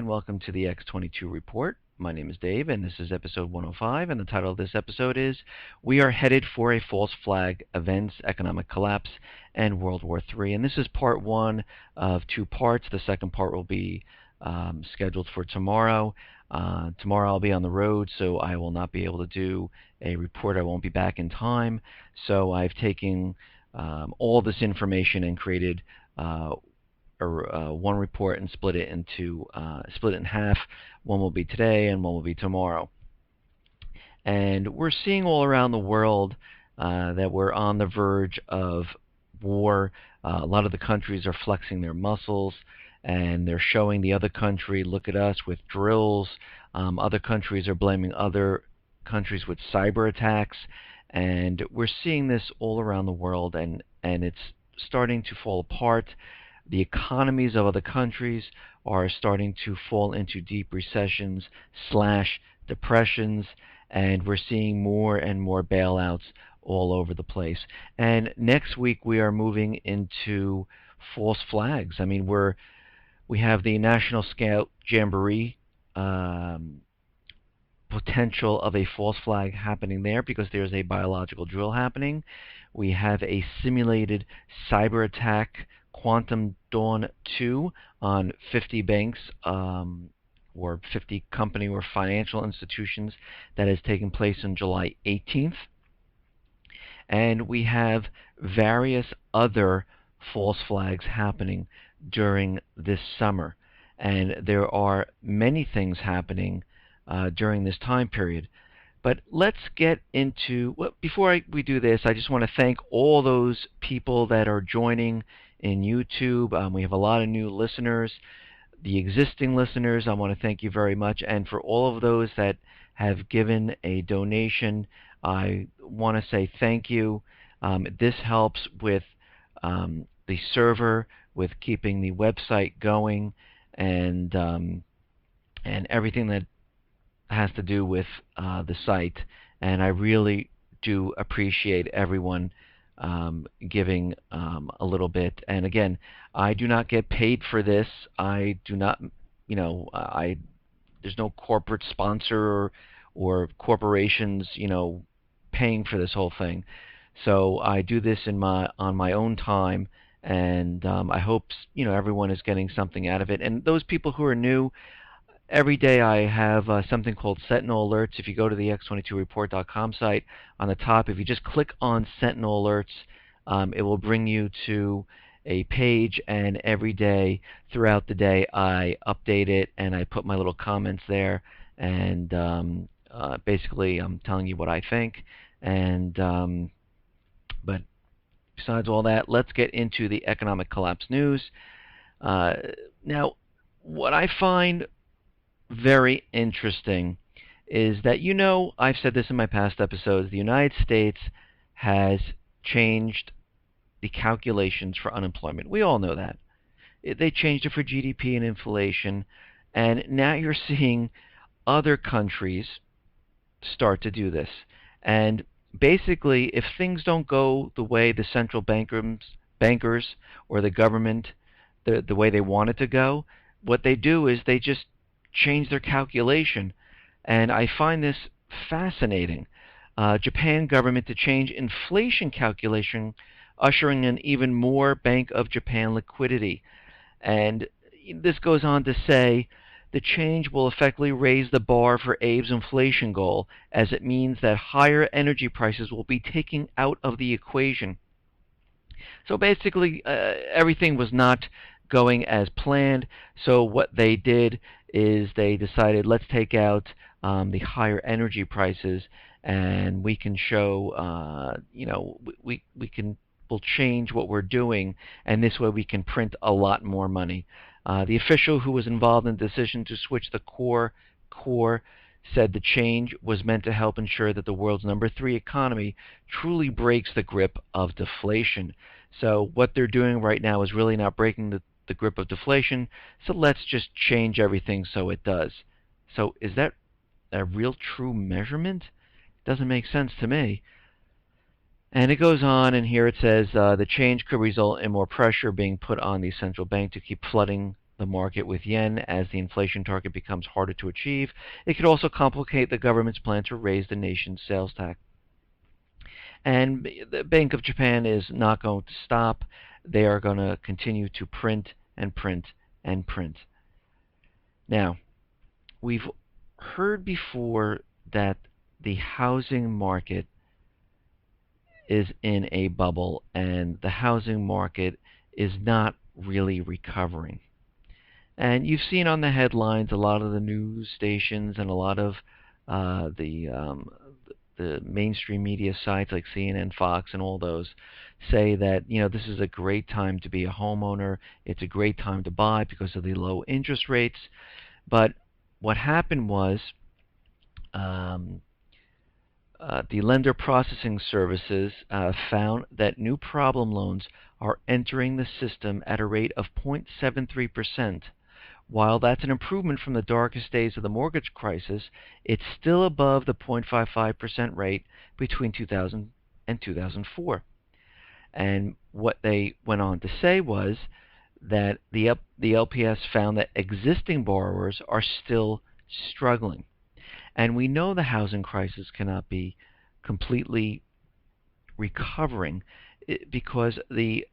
welcome to the X22 Report. My name is Dave, and this is episode 105, and the title of this episode is We Are Headed for a False Flag, Events, Economic Collapse, and World War III. And this is part one of two parts. The second part will be scheduled for tomorrow. Tomorrow I'll be on the road, so I will not be able to do a report. I won't be back in time. So I've taken all this information and created one report and split it in half. One will be today and one will be tomorrow. And we're seeing all around the world that we're on the verge of war. A lot of the countries are flexing their muscles and they're showing the other country, look at us, with drills. Other countries are blaming other countries with cyber attacks. And we're seeing this all around the world, and it's starting to fall apart. The economies of other countries are starting to fall into deep recessions / depressions, and we're seeing more and more bailouts all over the place. And next week we are moving into false flags. I mean, we have the National Scout Jamboree potential of a false flag happening there because there's a biological drill happening. We have a simulated cyber attack, Quantum Dawn 2, on 50 banks or 50 company or financial institutions that has taken place on July 18th. And we have various other false flags happening during this summer. And there are many things happening during this time period. But let's get into, well, before we do this, I just want to thank all those people that are joining in YouTube. We have a lot of new listeners. The existing listeners, I want to thank you very much. And for all of those that have given a donation, I want to say thank you. This helps with the server, with keeping the website going, and everything that has to do with the site. And I really do appreciate everyone giving a little bit. And again, I do not get paid for this. I do not, there's no corporate sponsor or corporations, paying for this whole thing. So I do this on my own time, and I hope everyone is getting something out of it. And those people who are new, every day I have something called Sentinel Alerts. If you go to the x22report.com site, on the top, if you just click on Sentinel Alerts, it will bring you to a page, and every day throughout the day I update it and I put my little comments there, and basically I'm telling you what I think. And but besides all that, let's get into the economic collapse news. Now, what I find very interesting is that, I've said this in my past episodes, the United States has changed the calculations for unemployment. We all know that. They changed it for GDP and inflation, and now you're seeing other countries start to do this. And basically, if things don't go the way the central bankers or the government, the way they want it to go, what they do is they just change their calculation. And I find this fascinating. Japan government to change inflation calculation, ushering in even more Bank of Japan liquidity. And this goes on to say, the change will effectively raise the bar for Abe's inflation goal, as it means that higher energy prices will be taken out of the equation. So basically, everything was not going as planned. So what they did is they decided, let's take out the higher energy prices, and we can show, we'll change what we're doing, and this way we can print a lot more money. The official who was involved in the decision to switch the core said the change was meant to help ensure that the world's #3 economy truly breaks the grip of deflation. So what they're doing right now is really not breaking the grip of deflation, so let's just change everything so it does. So is that a real true measurement? Doesn't make sense to me. And it goes on, and here it says the change could result in more pressure being put on the central bank to keep flooding the market with yen as the inflation target becomes harder to achieve. It could also complicate the government's plan to raise the nation's sales tax. And the Bank of Japan is not going to stop. They are going to continue to print and print and print. Now, we've heard before that the housing market is in a bubble and the housing market is not really recovering. And you've seen on the headlines a lot of the news stations and a lot of the mainstream media sites like CNN, Fox, and all those say that this is a great time to be a homeowner. It's a great time to buy because of the low interest rates. But what happened was the lender processing services found that new problem loans are entering the system at a rate of 0.73%. While that's an improvement from the darkest days of the mortgage crisis, it's still above the 0.55% rate between 2000 and 2004. And what they went on to say was that the LPS found that existing borrowers are still struggling. And we know the housing crisis cannot be completely recovering because the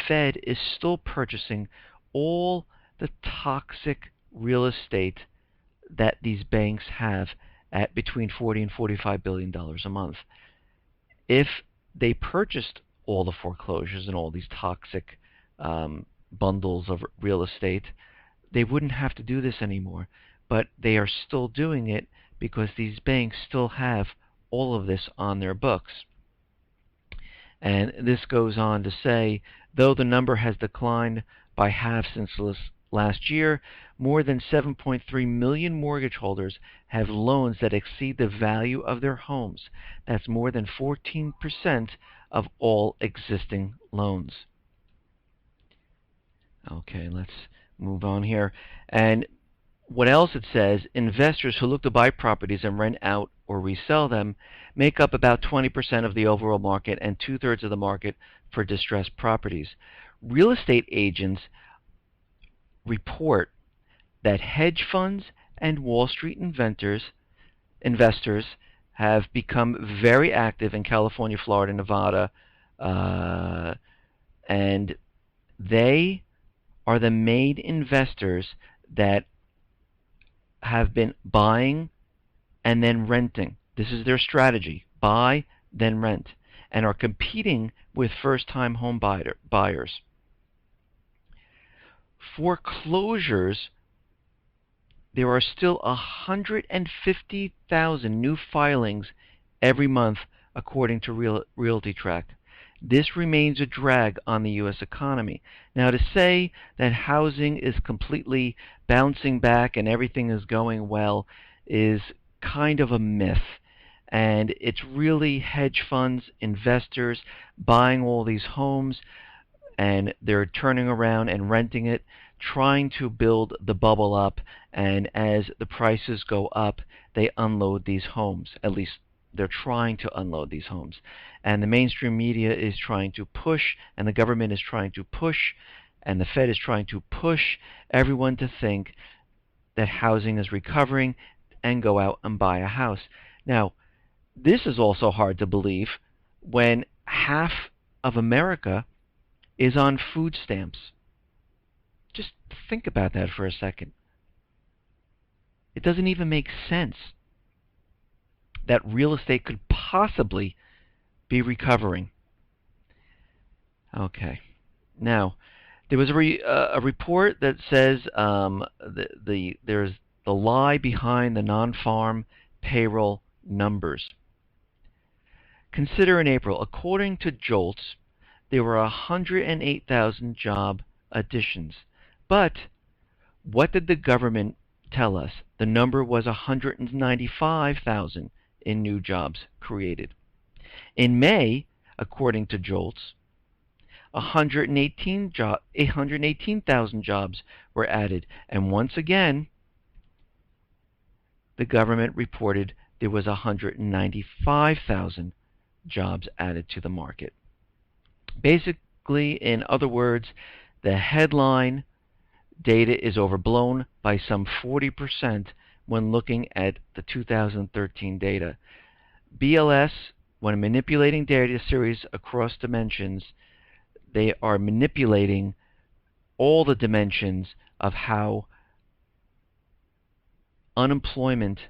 Fed is still purchasing all the toxic real estate that these banks have at between $40 and $45 billion a month. If they purchased all the foreclosures and all these toxic bundles of real estate, they wouldn't have to do this anymore. But they are still doing it because these banks still have all of this on their books. And this goes on to say, though the number has declined by half since last year, more than 7.3 million mortgage holders have loans that exceed the value of their homes. That's more than 14% of all existing loans. Okay, let's move on here. And what else it says, investors who look to buy properties and rent out or resell them make up about 20% of the overall market and 2/3 of the market for distressed properties. Real estate agents report that hedge funds and Wall Street investors have become very active in California, Florida, Nevada, and they are the main investors that have been buying and then renting. This is their strategy: buy, then rent, and are competing with first-time home buyers. Foreclosures, there are still 150,000 new filings every month, according to Realty Track. This remains a drag on the U.S. economy. Now, to say that housing is completely bouncing back and everything is going well is kind of a myth. And it's really hedge funds, investors buying all these homes, and they're turning around and renting it, trying to build the bubble up. And as the prices go up, they unload these homes. At least they're trying to unload these homes. And the mainstream media is trying to push, and the government is trying to push, and the Fed is trying to push everyone to think that housing is recovering and go out and buy a house. Now, this is also hard to believe when half of America is on food stamps. Just think about that for a second. It doesn't even make sense that real estate could possibly be recovering. Okay. Now, there was a report that says there's the lie behind the non-farm payroll numbers. Consider in April, according to JOLTS, there were 108,000 job additions. But what did the government tell us? The number was 195,000 in new jobs created. In May, according to JOLTS, 818,000 jobs were added. And once again, the government reported there was 195,000 jobs added to the market. Basically, in other words, the headline data is overblown by some 40% when looking at the 2013 data. BLS, when manipulating data series across dimensions, they are manipulating all the dimensions of how unemployment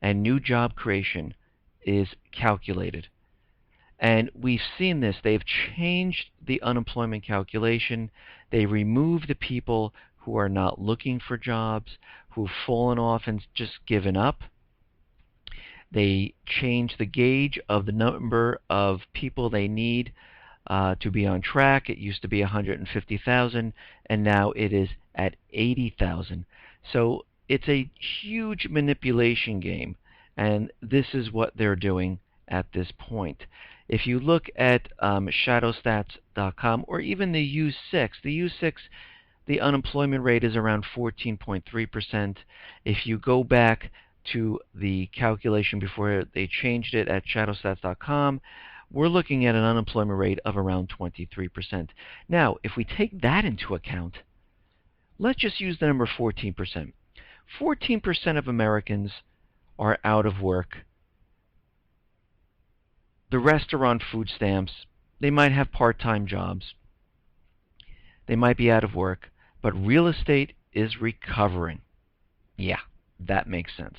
and new job creation is calculated. And we've seen this. They've changed the unemployment calculation. They removed the people who are not looking for jobs, who've fallen off and just given up. They changed the gauge of the number of people they need to be on track. It used to be 150,000, and now it is at 80,000. So it's a huge manipulation game, and this is what they're doing at this point. If you look at shadowstats.com or even the U6, the unemployment rate is around 14.3%. If you go back to the calculation before they changed it at shadowstats.com, we're looking at an unemployment rate of around 23%. Now, if we take that into account, let's just use the number 14%. 14% of Americans are out of work. The rest are on food stamps. They might have part-time jobs. They might be out of work, but real estate is recovering. Yeah, that makes sense.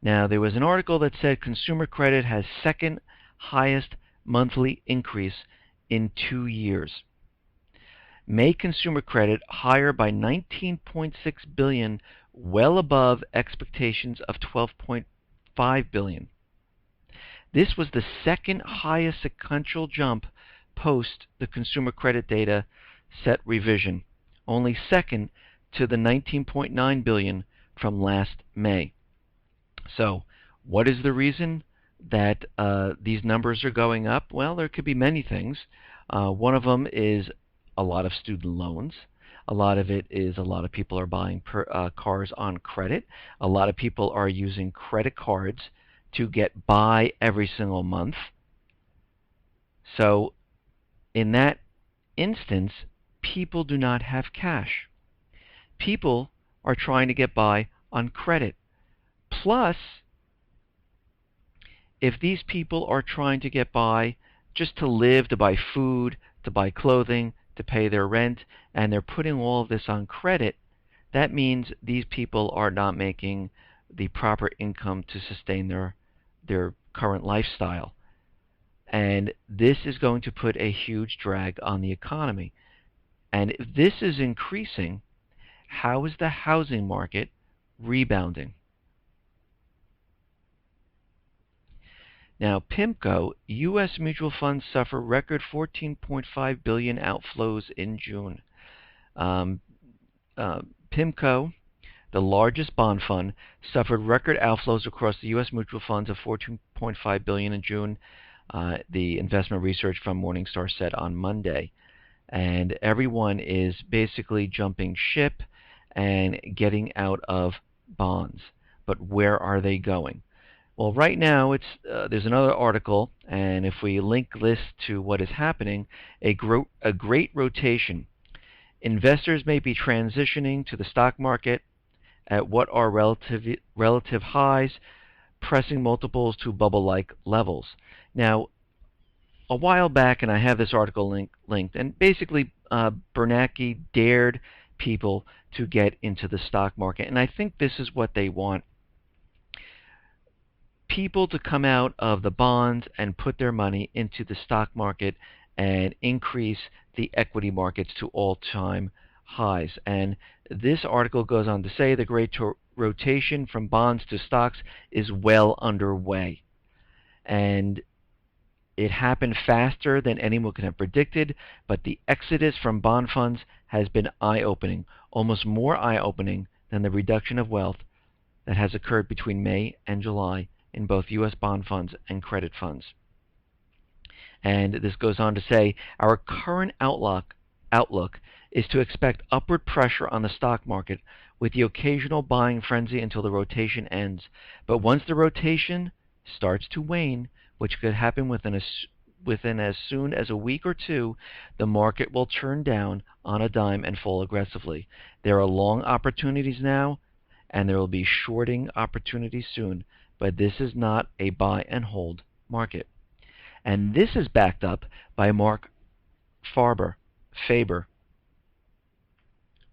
Now, there was an article that said consumer credit has second highest monthly increase in 2 years. May consumer credit higher by $19.6 billion, well above expectations of $12.5 billion. This was the second highest sequential jump post the consumer credit data set revision, only second to the $19.9 billion from last May. So, what is the reason that these numbers are going up? Well, there could be many things. One of them is a lot of student loans. A lot of it is a lot of people are buying cars on credit. A lot of people are using credit cards to get by every single month. So, in that instance, people do not have cash. People are trying to get by on credit. Plus, if these people are trying to get by just to live, to buy food, to buy clothing, to pay their rent, and they're putting all of this on credit, that means these people are not making the proper income to sustain their current lifestyle. And this is going to put a huge drag on the economy. And if this is increasing, how is the housing market rebounding? Now, PIMCO, U.S. mutual funds suffer record $14.5 billion outflows in June. PIMCO, the largest bond fund, suffered record outflows across the U.S. mutual funds of $14.5 billion in June, the investment research from Morningstar said on Monday. And everyone is basically jumping ship and getting out of bonds. But where are they going? Well, right now, there's another article, and if we link this to what is happening, a great rotation. Investors may be transitioning to the stock market at what are relative highs, pressing multiples to bubble-like levels. Now, a while back, and I have this article linked, and basically Bernanke dared people to get into the stock market, and I think this is what they want. People to come out of the bonds and put their money into the stock market and increase the equity markets to all-time highs. And this article goes on to say the great rotation from bonds to stocks is well underway. And it happened faster than anyone could have predicted, but the exodus from bond funds has been eye-opening, almost more eye-opening than the reduction of wealth that has occurred between May and July in both U.S. bond funds and credit funds. And this goes on to say, our current outlook is to expect upward pressure on the stock market with the occasional buying frenzy until the rotation ends. But once the rotation starts to wane, which could happen within within as soon as a week or two, the market will turn down on a dime and fall aggressively. There are long opportunities now, and there will be shorting opportunities soon, but this is not a buy and hold market. And this is backed up by Mark Faber.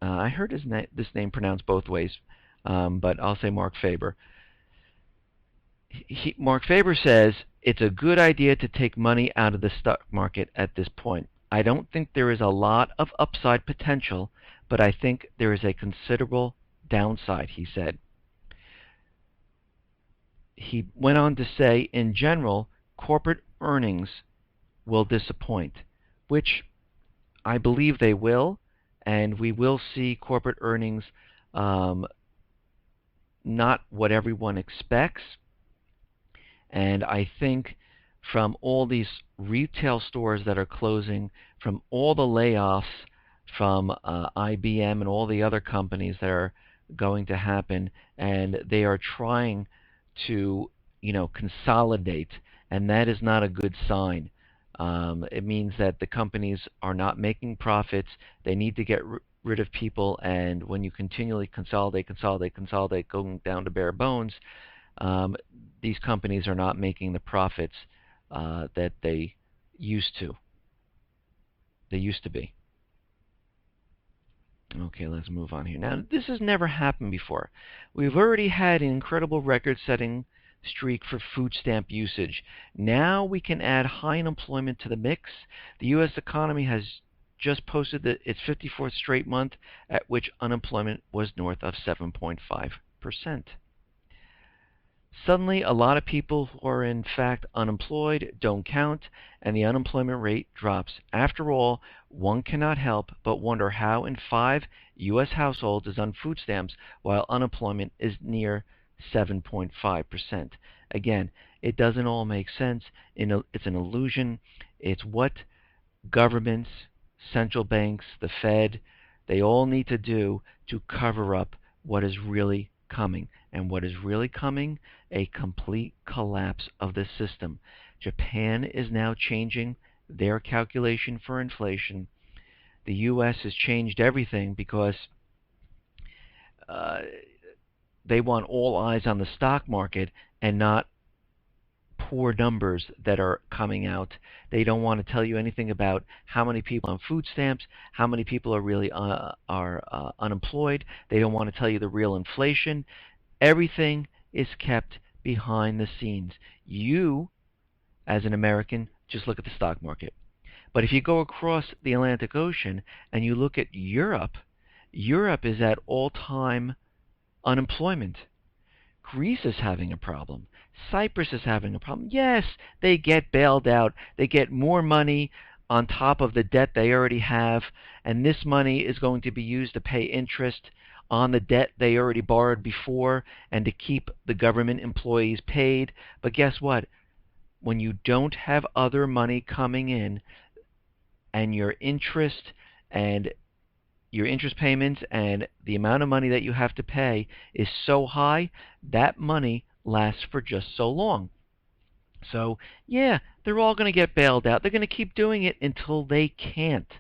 I heard this name pronounced both ways, but I'll say Mark Faber. Mark Faber says it's a good idea to take money out of the stock market at this point. I don't think there is a lot of upside potential, but I think there is a considerable downside, he said. He went on to say, in general, corporate earnings will disappoint, which I believe they will, and we will see corporate earnings not what everyone expects. And I think from all these retail stores that are closing, from all the layoffs from IBM and all the other companies that are going to happen, and they are trying to, consolidate, and that is not a good sign. It means that the companies are not making profits. They need to get rid of people, and when you continually consolidate, going down to bare bones, these companies are not making the profits that they used to. They used to be. Okay, let's move on here. Now, this has never happened before. We've already had an incredible record-setting streak for food stamp usage. Now we can add high unemployment to the mix. The U.S. economy has just posted its 54th straight month at which unemployment was north of 7.5%. Suddenly, a lot of people who are in fact unemployed don't count, and the unemployment rate drops. After all, one cannot help but wonder how in 5 U.S. households is on food stamps while unemployment is near 7.5%. Again, it doesn't all make sense. It's an illusion. It's what governments, central banks, the Fed, they all need to do to cover up what is really coming. And what is really coming? A complete collapse of the system. Japan is now changing their calculation for inflation. The U.S. has changed everything because they want all eyes on the stock market and not poor numbers that are coming out. They don't want to tell you anything about how many people on food stamps, how many people are really unemployed. They don't want to tell you the real inflation. Everything is kept behind the scenes. You, as an American, just look at the stock market. But if you go across the Atlantic Ocean and you look at Europe, Europe is at all-time unemployment. Greece is having a problem. Cyprus is having a problem. Yes, they get bailed out. They get more money on top of the debt they already have, and this money is going to be used to pay interest on the debt they already borrowed before and to keep the government employees paid. But guess what? When you don't have other money coming in and your interest payments and the amount of money that you have to pay is so high, that money lasts for just so long. So, yeah, they're all going to get bailed out. They're going to keep doing it until they can't.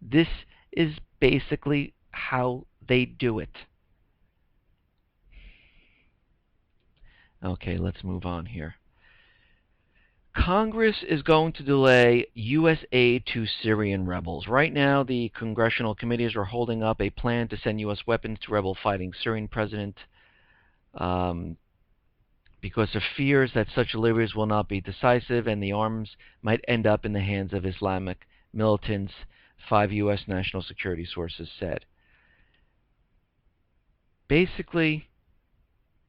This is basically how they do it. Okay, let's move on here. Congress is going to delay U.S. aid to Syrian rebels. Right now, the congressional committees are holding up a plan to send U.S. weapons to rebel-fighting Syrian president because of fears that such deliveries will not be decisive and the arms might end up in the hands of Islamic militants, 5 U.S. national security sources said. Basically,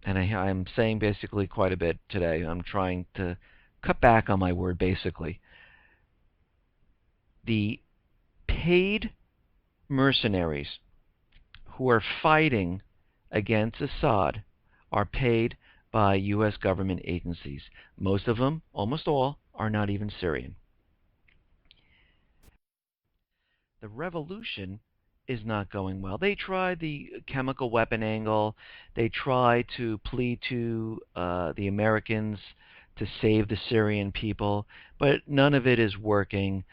and I'm saying basically quite a bit today, I'm trying to cut back on my word basically. The paid mercenaries who are fighting against Assad are paid by U.S. government agencies. Most of them, almost all, are not even Syrian. The revolution is not going well. They tried the chemical weapon angle. They tried to plead to the Americans to save the Syrian people, but none of it is working.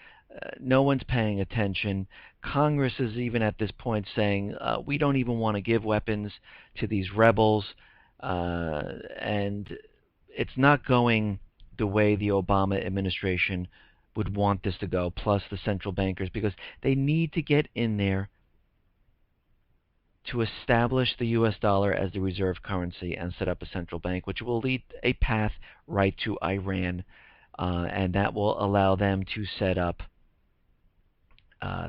No one's paying attention. Congress is even at this point saying, we don't even want to give weapons to these rebels, and it's not going the way the Obama administration would want this to go, plus the central bankers, because they need to get in there to establish the U.S. dollar as the reserve currency and set up a central bank, which will lead a path right to Iran, and that will allow them to set up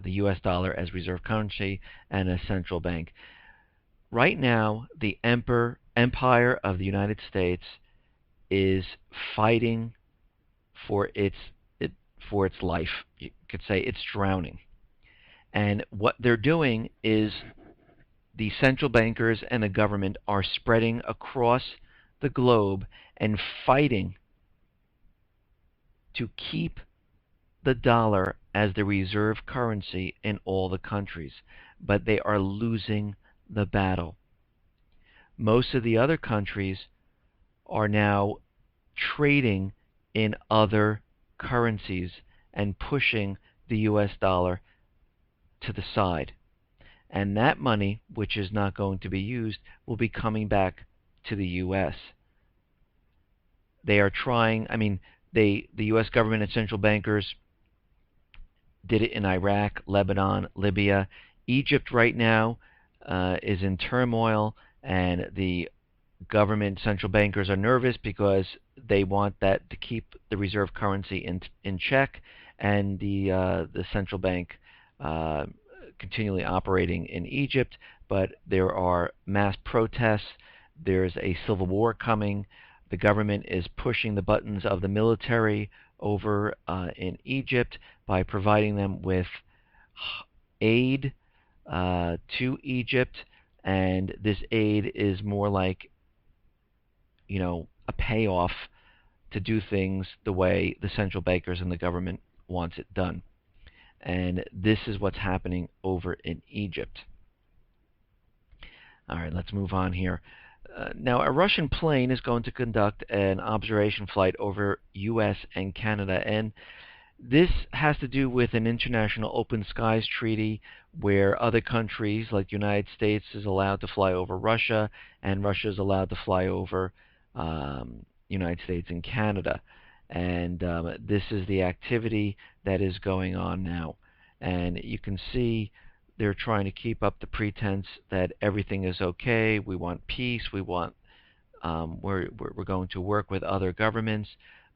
the U.S. dollar as reserve currency and a central bank. Right now, the empire of the United States is fighting for its life. You could say it's drowning. And what they're doing is the central bankers and the government are spreading across the globe and fighting to keep the dollar as the reserve currency in all the countries. But they are losing the battle. Most of the other countries are now trading in other currencies and pushing the US dollar to the side. And that money, which is not going to be used, will be coming back to the U.S. They are trying, the U.S. government and central bankers did it in Iraq, Lebanon, Libya. Egypt right now is in turmoil, and the government central bankers are nervous because they want that to keep the reserve currency in check, and the central bank continually operating in Egypt. But there are mass protests. There's a civil war coming. The government is pushing the buttons of the military over in Egypt by providing them with aid to Egypt, and this aid is more like, a payoff to do things the way the central bankers and the government wants it done. And this is what's happening over in Egypt. All right, let's move on here. Now, a Russian plane is going to conduct an observation flight over U.S. and Canada, and this has to do with an international open skies treaty where other countries, like the United States, is allowed to fly over Russia, and Russia is allowed to fly over United States and Canada. And this is the activity that is going on now. And you can see they're trying to keep up the pretense that everything is okay. We want peace. We want we're going to work with other governments.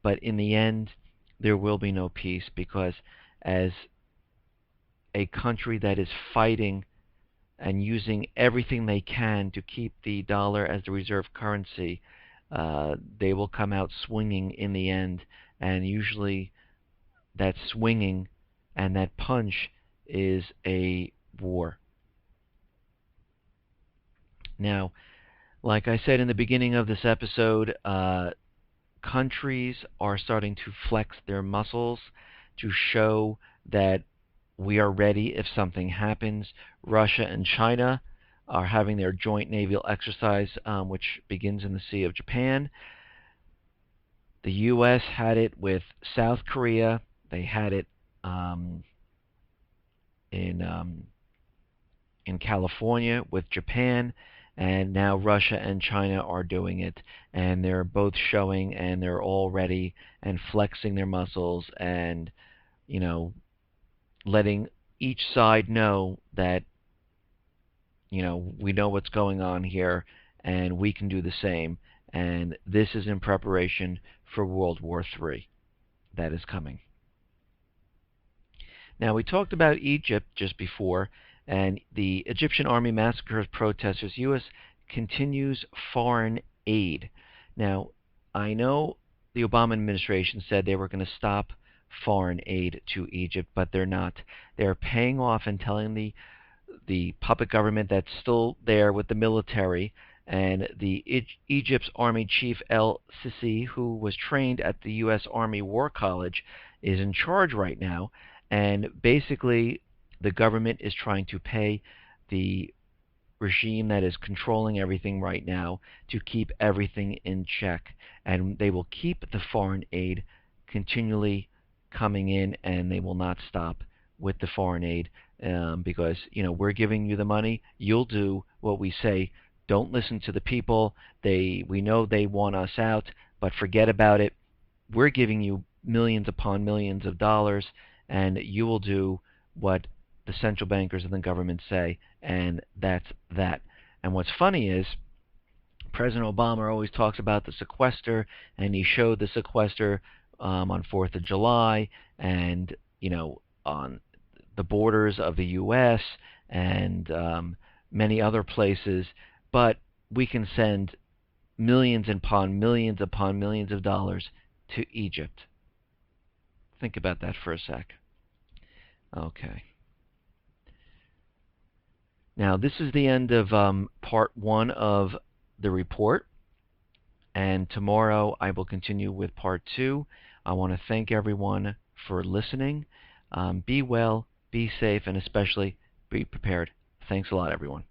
But in the end, there will be no peace, because as a country that is fighting and using everything they can to keep the dollar as the reserve currency, they will come out swinging in the end. And usually that swinging and that punch is a war. Now, like I said in the beginning of this episode, countries are starting to flex their muscles to show that we are ready if something happens. Russia and China are having their joint naval exercise, which begins in the Sea of Japan. The U.S. had it with South Korea. They had it in California with Japan, and now Russia and China are doing it, and they're both showing, and they're all ready and flexing their muscles, and letting each side know that we know what's going on here, and we can do the same. And this is in preparation for World War III that is coming. Now, we talked about Egypt just before, and the Egyptian army massacres protesters. U.S. continues foreign aid. Now, I know the Obama administration said they were going to stop foreign aid to Egypt, but they're not. They're paying off and telling the puppet government that's still there with the military, and the Egypt's Army Chief El-Sisi, who was trained at the U.S. Army War College, is in charge right now. And basically, the government is trying to pay the regime that is controlling everything right now to keep everything in check. And they will keep the foreign aid continually coming in, and they will not stop with the foreign aid, because we're giving you the money. You'll do what we say. Don't listen to the people. We know they want us out, but forget about it. We're giving you millions upon millions of dollars, and you will do what the central bankers and the government say, and that's that. And what's funny is President Obama always talks about the sequester, and he showed the sequester on 4th of July, and on the borders of the U.S. and many other places. But we can send millions upon millions upon millions of dollars to Egypt. Think about that for a sec. Okay. Now, this is the end of part 1 of the report, and tomorrow I will continue with part 2. I want to thank everyone for listening. Be well, be safe, and especially be prepared. Thanks a lot, everyone.